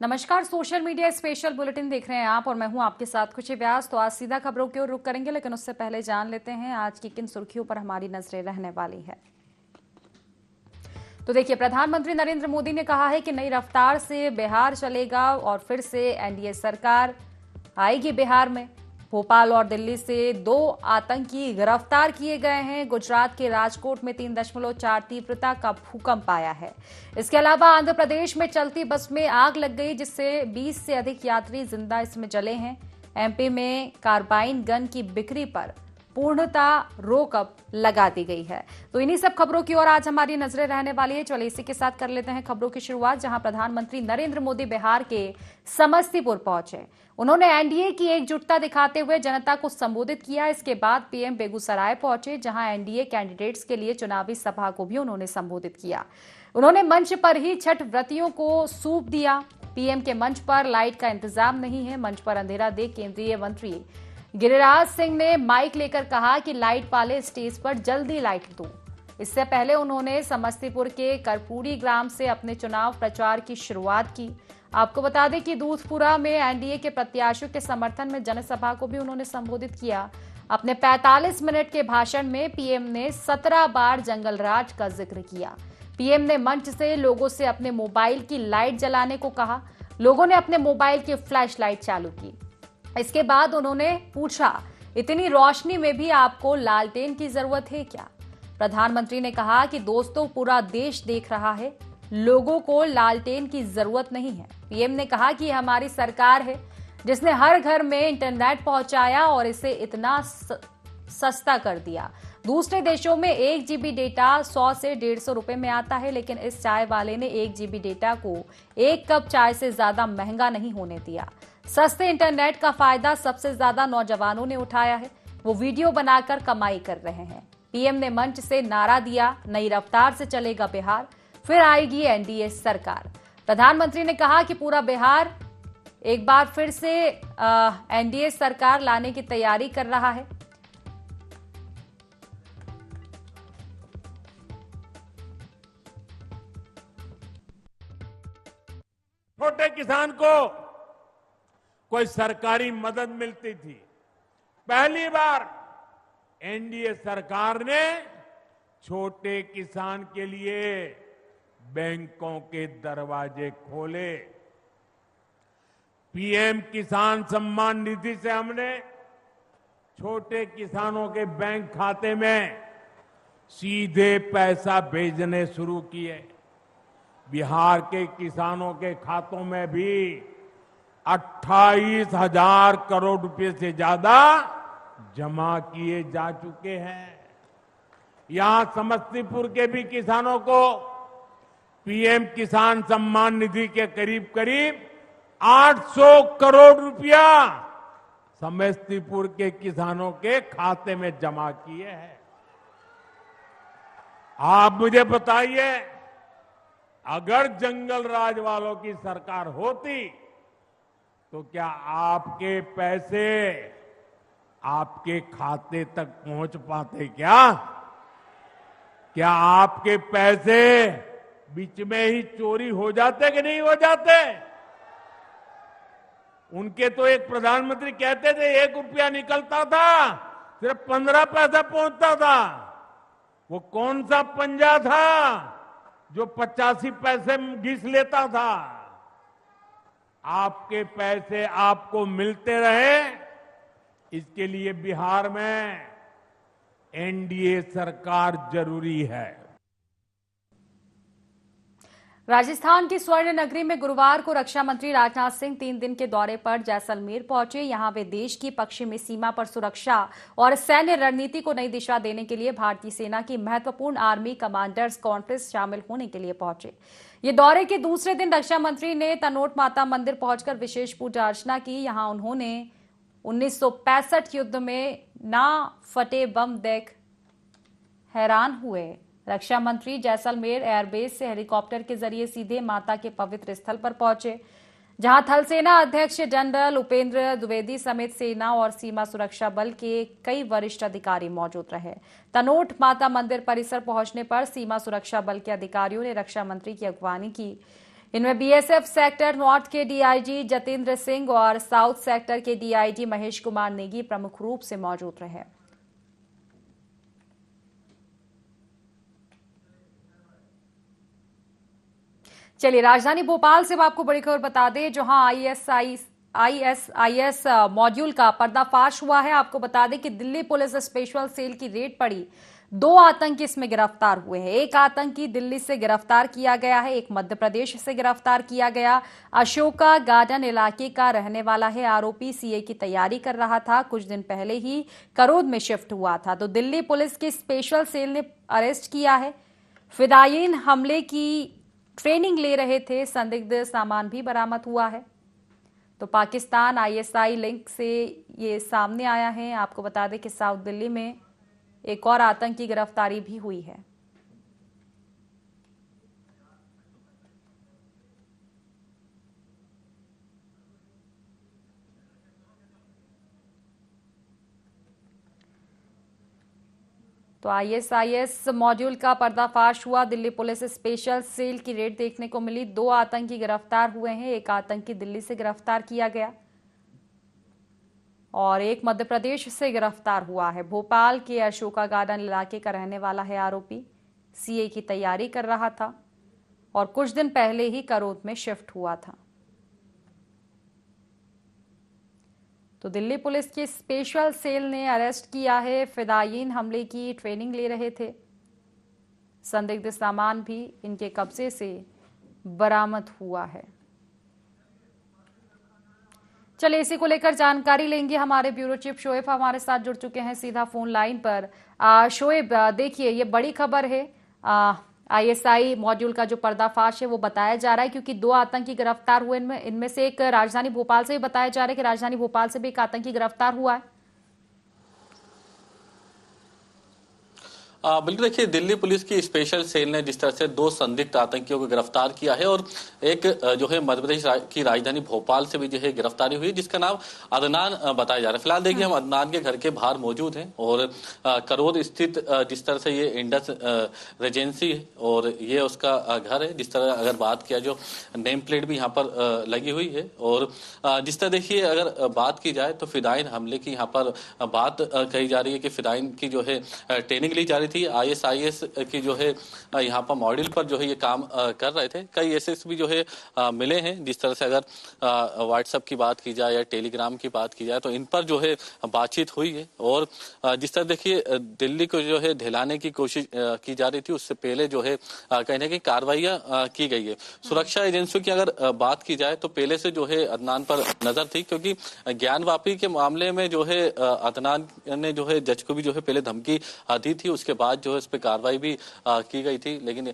नमस्कार, social media special bulletin देख रहे हैं आप और मैं हूं आपके साथ खुशी व्यास। तो आज सीधा खबरों की ओर रुख करेंगे, लेकिन उससे पहले जान लेते हैं आज की किन सुर्खियों पर हमारी नजरें रहने वाली है। तो देखिए, प्रधानमंत्री नरेंद्र मोदी ने कहा है कि नई रफ्तार से बिहार चलेगा और फिर से एनडीए सरकार आएगी बिहार में। भोपाल और दिल्ली से 2 आतंकी गिरफ्तार किए गए हैं। गुजरात के राजकोट में 3.4 तीव्रता का भूकंप आया है। इसके अलावा आंध्र प्रदेश में चलती बस में आग लग गई, जिससे 20 से अधिक यात्री जिंदा इसमें जले हैं। एमपी में कार्बाइन गन की बिक्री पर पूर्णतः रोक अब लगा दी गई है। तो इन्हीं सब खबरों की ओर आज हमारी नजरें रहने वाली है। चलिए इसी के साथ कर लेते हैं खबरों की शुरुआत, जहां प्रधानमंत्री नरेंद्र मोदी बिहार के समस्तीपुर पहुंचे। उन्होंने एनडीए की एकजुटता दिखाते हुए जनता को संबोधित किया। इसके बाद पीएम बेगूसराय पहुंचे, जहां एनडीए कैंडिडेट्स के लिए चुनावी सभा को भी उन्होंने संबोधित किया। उन्होंने मंच पर ही छठ व्रतियों को सूप दिया। पीएम के मंच पर लाइट का इंतजाम नहीं है। मंच पर अंधेरा देख केंद्रीय मंत्री गिरिराज सिंह ने माइक लेकर कहा कि लाइट वाले स्टेज पर जल्दी लाइट दो। इससे पहले उन्होंने समस्तीपुर के कर्पूरी ग्राम से अपने चुनाव प्रचार की शुरुआत की। आपको बता दें कि दूधपुरा में एनडीए के प्रत्याशियों के समर्थन में जनसभा को भी उन्होंने संबोधित किया। अपने 45 मिनट के भाषण में पीएम ने 17 बार जंगल राज का जिक्र किया। पीएम ने मंच से लोगों से अपने मोबाइल की लाइट जलाने को कहा। लोगों ने अपने मोबाइल की फ्लैश लाइट चालू की। इसके बाद उन्होंने पूछा, इतनी रोशनी में भी आपको लालटेन की जरूरत है क्या? प्रधानमंत्री ने कहा कि दोस्तों, पूरा देश देख रहा है, लोगों को लालटेन की जरूरत नहीं है। पीएम ने कहा कि हमारी सरकार है जिसने हर घर में इंटरनेट पहुंचाया और इसे इतना सस्ता कर दिया। दूसरे देशों में 1 जीबी डेटा 100 से 150 रुपए में आता है, लेकिन इस चाय वाले ने 1 जीबी डेटा को 1 कप चाय से ज्यादा महंगा नहीं होने दिया। सस्ते इंटरनेट का फायदा सबसे ज्यादा नौजवानों ने उठाया है। वो वीडियो बनाकर कमाई कर रहे हैं। पीएम ने मंच से नारा दिया, नई रफ्तार से चलेगा बिहार, फिर आएगी एनडीए सरकार। प्रधानमंत्री ने कहा कि पूरा बिहार एक बार फिर से एनडीए सरकार लाने की तैयारी कर रहा है। छोटे किसान को कोई सरकारी मदद मिलती थी। पहली बार एनडीए सरकार ने छोटे किसान के लिए बैंकों के दरवाजे खोले। पीएम किसान सम्मान निधि से हमने छोटे किसानों के बैंक खाते में सीधे पैसा भेजने शुरू किए। बिहार के किसानों के खातों में भी 28,000 करोड़ रुपए से ज्यादा जमा किए जा चुके हैं। यहां समस्तीपुर के भी किसानों को पीएम किसान सम्मान निधि के करीब करीब 800 करोड़ रुपया समस्तीपुर के किसानों के खाते में जमा किए हैं। आप मुझे बताइए, अगर जंगल राज वालों की सरकार होती तो क्या आपके पैसे आपके खाते तक पहुंच पाते? क्या आपके पैसे बीच में ही चोरी हो जाते कि नहीं हो जाते? उनके तो एक प्रधानमंत्री कहते थे 1 रुपया निकलता था, सिर्फ 15 पैसा पहुंचता था। वो कौन सा पंजा था जो 85 पैसे घिस लेता था? आपके पैसे आपको मिलते रहे, इसके लिए बिहार में एनडीए सरकार जरूरी है। राजस्थान की स्वर्ण नगरी में गुरुवार को रक्षा मंत्री राजनाथ सिंह 3 दिन के दौरे पर जैसलमेर पहुंचे। यहां वे देश की पश्चिमी सीमा पर सुरक्षा और सैन्य रणनीति को नई दिशा देने के लिए भारतीय सेना की महत्वपूर्ण आर्मी कमांडर्स कॉन्फ्रेंस शामिल होने के लिए पहुंचे। ये दौरे के दूसरे दिन रक्षा मंत्री ने तनोट माता मंदिर पहुंचकर विशेष पूजा अर्चना की। यहां उन्होंने 1965 युद्ध में ना फटे बम देख हैरान हुए। रक्षा मंत्री जैसलमेर एयरबेस से हेलीकॉप्टर के जरिए सीधे माता के पवित्र स्थल पर पहुंचे, जहां थल सेना अध्यक्ष जनरल उपेंद्र द्विवेदी समेत सेना और सीमा सुरक्षा बल के कई वरिष्ठ अधिकारी मौजूद रहे। तनोट माता मंदिर परिसर पहुंचने पर सीमा सुरक्षा बल के अधिकारियों ने रक्षा मंत्री की अगवानी की। इनमें बीएसएफ सेक्टर नॉर्थ के डीआईजी जतेंद्र सिंह और साउथ सेक्टर के डीआईजी महेश कुमार नेगी प्रमुख रूप से मौजूद रहे। चलिए राजधानी भोपाल से आपको बड़ी खबर बता दें, जहां आईएसआईएस मॉड्यूल का पर्दाफाश हुआ है। आपको बता दें कि दिल्ली पुलिस स्पेशल सेल की रेड पड़ी, 2 आतंकी इसमें गिरफ्तार हुए हैं। एक आतंकी दिल्ली से गिरफ्तार किया गया है, एक मध्य प्रदेश से गिरफ्तार किया गया। अशोका गार्डन इलाके का रहने वाला है आरोपी, सीए की तैयारी कर रहा था, कुछ दिन पहले ही करोद में शिफ्ट हुआ था। तो दिल्ली पुलिस की स्पेशल सेल ने अरेस्ट किया है। फिदायीन हमले की ट्रेनिंग ले रहे थे, संदिग्ध सामान भी बरामद हुआ है। तो पाकिस्तान आईएसआई लिंक से ये सामने आया है। आपको बता दें कि साउथ दिल्ली में एक और आतंकी गिरफ्तारी भी हुई है। तो आईएसआईएस मॉड्यूल का पर्दाफाश हुआ, दिल्ली पुलिस स्पेशल सेल की रेड देखने को मिली, 2 आतंकी गिरफ्तार हुए हैं। एक आतंकी दिल्ली से गिरफ्तार किया गया और एक मध्य प्रदेश से गिरफ्तार हुआ है। भोपाल के अशोका गार्डन इलाके का रहने वाला है आरोपी, सीए की तैयारी कर रहा था और कुछ दिन पहले ही करोद में शिफ्ट हुआ था। तो दिल्ली पुलिस की स्पेशल सेल ने अरेस्ट किया है। फिदायीन हमले की ट्रेनिंग ले रहे थे, संदिग्ध सामान भी इनके कब्जे से बरामद हुआ है। चलिए इसी को लेकर जानकारी लेंगे, हमारे ब्यूरो चीफ शोएब हमारे साथ जुड़ चुके हैं सीधा फोन लाइन पर। शोएब, देखिए ये बड़ी खबर है, आईएसआई मॉड्यूल का जो पर्दाफाश है वो बताया जा रहा है, क्योंकि 2 आतंकी गिरफ्तार हुए। इनमें से एक राजधानी भोपाल से भी बताया जा रहा है कि राजधानी भोपाल से भी एक आतंकी गिरफ्तार हुआ है। बिल्कुल, देखिए दिल्ली पुलिस की स्पेशल सेल ने जिस तरह से 2 संदिग्ध आतंकियों को गिरफ्तार किया है और एक जो है मध्य प्रदेश की राजधानी भोपाल से भी जो है गिरफ्तारी हुई, जिसका नाम अदनान बताया जा रहा है। फिलहाल देखिए हम अदनान के घर के बाहर मौजूद हैं और करोद स्थित जिस तरह से ये इंडस रेजेंसी है और ये उसका घर है। जिस तरह अगर बात किया, जो नेम प्लेट भी यहाँ पर लगी हुई है और जिस तरह देखिए अगर बात की जाए तो फिदायीन हमले की यहाँ पर बात कही जा रही है कि फिदायीन की जो है ट्रेनिंग ली जा रही थी। आईएसआईएस की जो है यहाँ पर मॉड्यूल पर जो है ये काम कर रहे थे। कई एसेस भी जो है मिले हैं। जिस तरह से अगर व्हाट्सएप की बात की जाए या टेलीग्राम की बात की जाए तो इन पर जो है बातचीत हुई है और जिस तरह देखिए दिल्ली को जो है ढिलाने की कोशिश की जा रही थी, उससे पहले जो है कहीं ना कहीं कार्रवाइयां की गई है। सुरक्षा एजेंसियों की अगर बात की जाए तो पहले से जो है अदनान पर नजर थी, क्योंकि ज्ञानवापी के मामले में जो है अदनान ने जो है जज को भी जो है पहले धमकी दी थी, उसके बाद जो है इस पर कार्रवाई भी की गई थी। लेकिन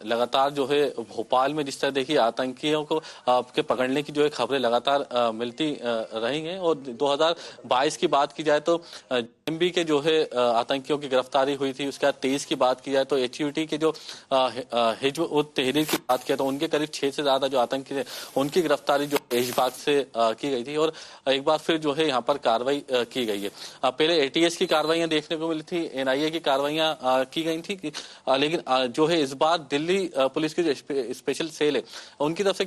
लगातार जो है भोपाल में जिस तरह देखिए आतंकियों को के पकड़ने की जो है खबरें लगातार मिलती रही हैं और 2022 की बात की जाए तो एमबी के जो है आतंकियों की गिरफ्तारी हुई थी। उसके बाद 23 की बात की जाए तो एचयूटी के जो हिजबुल उत तहरीर की बात किया तो उनके करीब 6 से ज्यादा जो आतंकी थे उनकी गिरफ्तारी जो ऐशबाग से की गई थी और एक बार फिर जो है यहाँ पर कार्रवाई की गई है। पहले एटीएस की कार्रवाइयां देखने को मिली थी, एनआईए की कार्रवाइयां की गई थी, लेकिन जो है इस बार दिल्ली पुलिस की जो स्पेशल सेल है उनकी तरफ से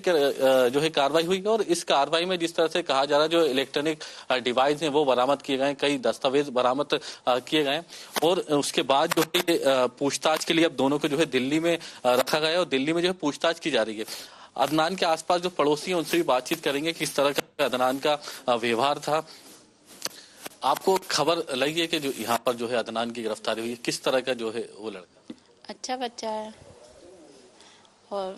जो है कार्रवाई हुई और इस कार्रवाई में जिस तरह से कहा जा रहा है जो इलेक्ट्रॉनिक डिवाइस हैं वो बरामद किए गए, कई दस्तावेज बरामद किए गए और उसके बाद जो है पूछताछ के लिए अब दोनों को जो है दिल्ली में रखा गया और दिल्ली में जो है पूछताछ की जा रही है। अदनान के आसपास जो पड़ोसी हैं उनसे भी बातचीत करेंगे किस तरह का अदनान का व्यवहार था। आपको खबर लगी है कि जो यहाँ पर जो है अदनान की गिरफ्तारी हुई है, किस तरह का जो है वो लड़का? अच्छा बच्चा है और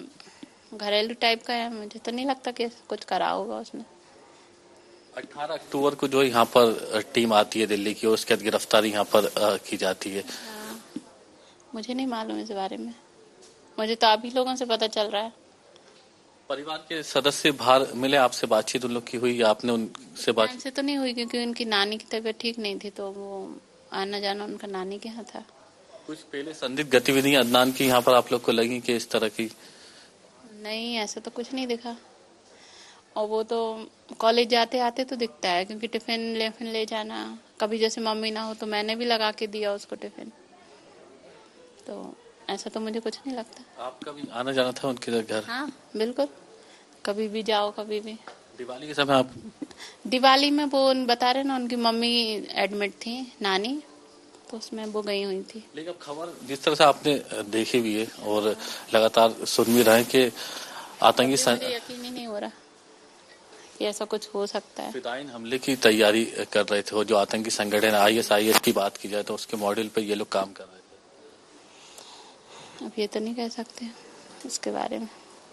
घरेलू टाइप का है, मुझे तो नहीं लगता कि कुछ करा होगा उसने। 18 अक्टूबर को जो यहाँ पर टीम आती है दिल्ली की और उसके बाद गिरफ्तारी यहाँ पर की जाती है। मुझे नहीं मालूम इस बारे में, मुझे तो आप ही लोगों से पता चल रहा है। परिवार के सदस्य बाहर मिले, आपसे बातचीत उन लोग की हुई या आपने उनसे बात? से तो नहीं हुई क्योंकि उनकी नानी की तबीयत ठीक नहीं थी तो वो आना जाना उनका नानी के यहाँ था। कुछ पहले संदिग्ध गतिविधियां अदनान की यहाँ पर आप लोग को लगी कि इस तरह की? नहीं, ऐसा तो कुछ नहीं दिखा और वो तो कॉलेज जाते आते तो दिखता है क्योंकि टिफिन ले जाना, कभी जैसे मम्मी ना हो तो मैंने भी लगा के दिया उसको टिफिन, तो ऐसा तो मुझे कुछ नहीं लगता। आपका भी आना जाना था उनके घर? हाँ बिल्कुल, कभी भी जाओ कभी भी। दिवाली के समय आप? दिवाली में वो बता रहे ना, उनकी मम्मी एडमिट थी, नानी, तो उसमें वो गई हुई थी। लेकिन अब खबर जिस तरह से आपने देखी भी है और लगातार सुन भी रहे हैं कि आतंकी मुझे यकीन ही नहीं हो रहा कि ऐसा कुछ हो सकता है। फिदायीन हमले की तैयारी कर रहे थे, और जो आतंकी संगठन ISIS की बात की जाए तो उसके मॉडल पे ये लोग काम कर रहे थे। अब ये तो नहीं कह सकते इसके बारे में।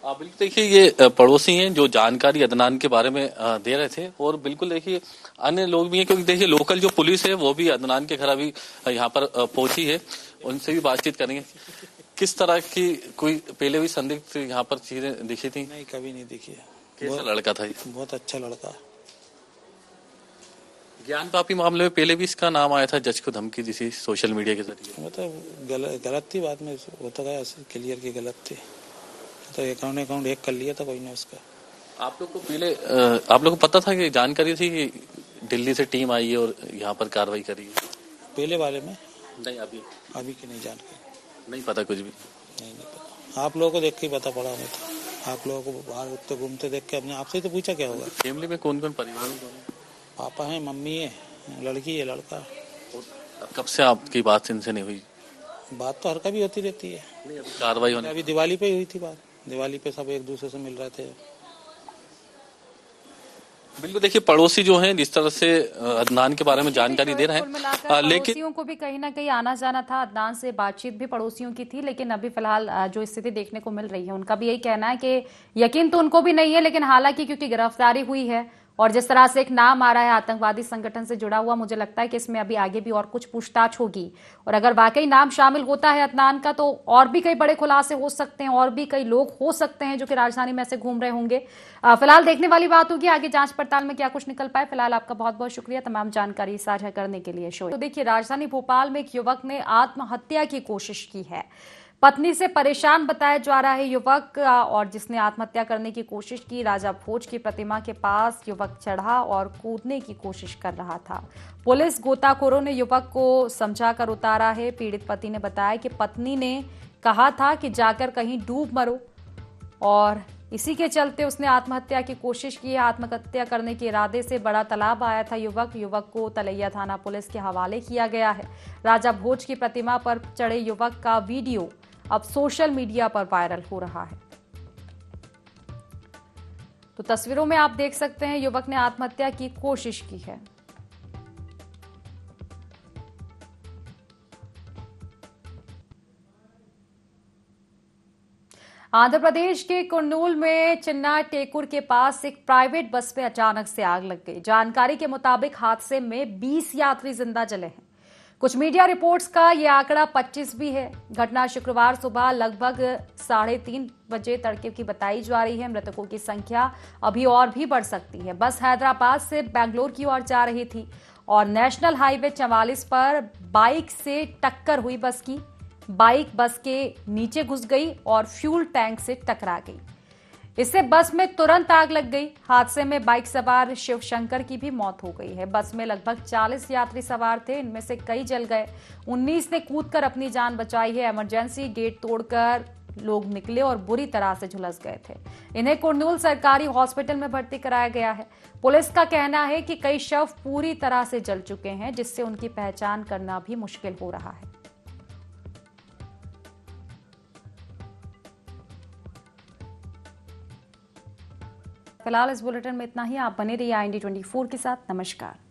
बिल्कुल देखिए, ये पड़ोसी हैं जो जानकारी अदनान के बारे में दे रहे थे, और बिल्कुल देखिए अन्य लोग भी हैं, क्योंकि देखिए लोकल जो पुलिस है वो भी अदनान के घर अभी यहाँ पर पहुंची है, उनसे भी बातचीत करेंगे। किस तरह की कोई पहले भी संदिग्ध यहाँ पर चीजें दिखी थी? नहीं, कभी नहीं दिखी है। कैसा लड़का था ये? बहुत अच्छा लड़का। ज्ञान पापी मामले में पहले भी इसका नाम आया था, जज को धमकी दी थी सोशल मीडिया के जरिए। मतलब गलत थी, बाद में वो तो गया क्लियर की गलत थी, तो अकाउंट हैक कर लिया था कोई ने उसका। आप लोग को पहले आप लोग को पता था कि जानकारी थी कि दिल्ली से टीम आई है और यहाँ पर कार्रवाई करी है? पहले वाले में नहीं, अभी की नहीं जानकारी, नहीं पता कुछ भी। नहीं पता। आप लोगों को देख के ही पता पड़ा हमें तो। आप लोगों को बाहर उठते घूमते देख के अपने आपसे ही तो पूछा क्या होगा। फैमिली में कौन कौन परिवार में? पापा है, मम्मी है, लड़की है, लड़का। कब से आपकी बात इनसे नहीं हुई? बात तो हर कभी होती रहती है। कार्रवाई होने अभी दिवाली पे ही हुई थी बात। दिवाली पे सब एक दूसरे से मिल रहे थे। बिल्कुल देखिए, पड़ोसी जो हैं जिस तरह से अदनान के बारे में जानकारी दे रहे कुल मिलाकर हैं, लेकिन पड़ोसियों को भी कहीं ना कहीं आना जाना था, अदनान से बातचीत भी पड़ोसियों की थी, लेकिन अभी फिलहाल जो स्थिति देखने को मिल रही है उनका भी यही कहना है कि यकीन तो उनको भी नहीं है, लेकिन हालांकि क्योंकि गिरफ्तारी हुई है और जिस तरह से एक नाम आ रहा है आतंकवादी संगठन से जुड़ा हुआ, मुझे लगता है कि इसमें अभी आगे भी और कुछ पूछताछ होगी, और अगर वाकई नाम शामिल होता है अदनान का तो और भी कई बड़े खुलासे हो सकते हैं, और भी कई लोग हो सकते हैं जो कि राजधानी में ऐसे घूम रहे होंगे। फिलहाल देखने वाली बात होगी आगे जांच पड़ताल में क्या कुछ निकल पाए। फिलहाल आपका बहुत बहुत शुक्रिया तमाम जानकारी साझा करने के लिए। शो तो देखिए, राजधानी भोपाल में एक युवक ने आत्महत्या की कोशिश की है। पत्नी से परेशान बताया जा रहा है युवक, और जिसने आत्महत्या करने की कोशिश की। राजा भोज की प्रतिमा के पास युवक चढ़ा और कूदने की कोशिश कर रहा था। पुलिस गोताखोरों ने युवक को समझाकर उतारा है। पीड़ित पति ने बताया कि पत्नी ने कहा था कि जाकर कहीं डूब मरो, और इसी के चलते उसने आत्महत्या की कोशिश की। आत्महत्या करने के इरादे से बड़ा तालाब आया था युवक को तलैया थाना पुलिस के हवाले किया गया है। राजा भोज की प्रतिमा पर चढ़े युवक का वीडियो अब सोशल मीडिया पर वायरल हो रहा है। तो तस्वीरों में आप देख सकते हैं युवक ने आत्महत्या की कोशिश की है। आंध्र प्रदेश के कुर्नूल में चिन्ना टेकुर के पास एक प्राइवेट बस में अचानक से आग लग गई। जानकारी के मुताबिक हादसे में 20 यात्री जिंदा जले हैं। कुछ मीडिया रिपोर्ट्स का यह आंकड़ा 25 भी है। घटना शुक्रवार सुबह लगभग 3:30 बजे तड़के की बताई जा रही है। मृतकों की संख्या अभी और भी बढ़ सकती है। बस हैदराबाद से बेंगलोर की ओर जा रही थी और नेशनल हाईवे 44 पर बाइक से टक्कर हुई। बाइक बस के नीचे घुस गई और फ्यूल टैंक से टकरा गई। इससे बस में तुरंत आग लग गई। हादसे में बाइक सवार शिवशंकर की भी मौत हो गई है। बस में लगभग 40 यात्री सवार थे, इनमें से कई जल गए। 19 ने कूदकर अपनी जान बचाई है। इमरजेंसी गेट तोड़कर लोग निकले और बुरी तरह से झुलस गए थे। इन्हें कुर्नूल सरकारी हॉस्पिटल में भर्ती कराया गया है। पुलिस का कहना है कि कई शव पूरी तरह से जल चुके हैं, जिससे उनकी पहचान करना भी मुश्किल हो रहा है। फिलहाल इस बुलेटिन में इतना ही। आप बने रहिए IND 24 के साथ। नमस्कार।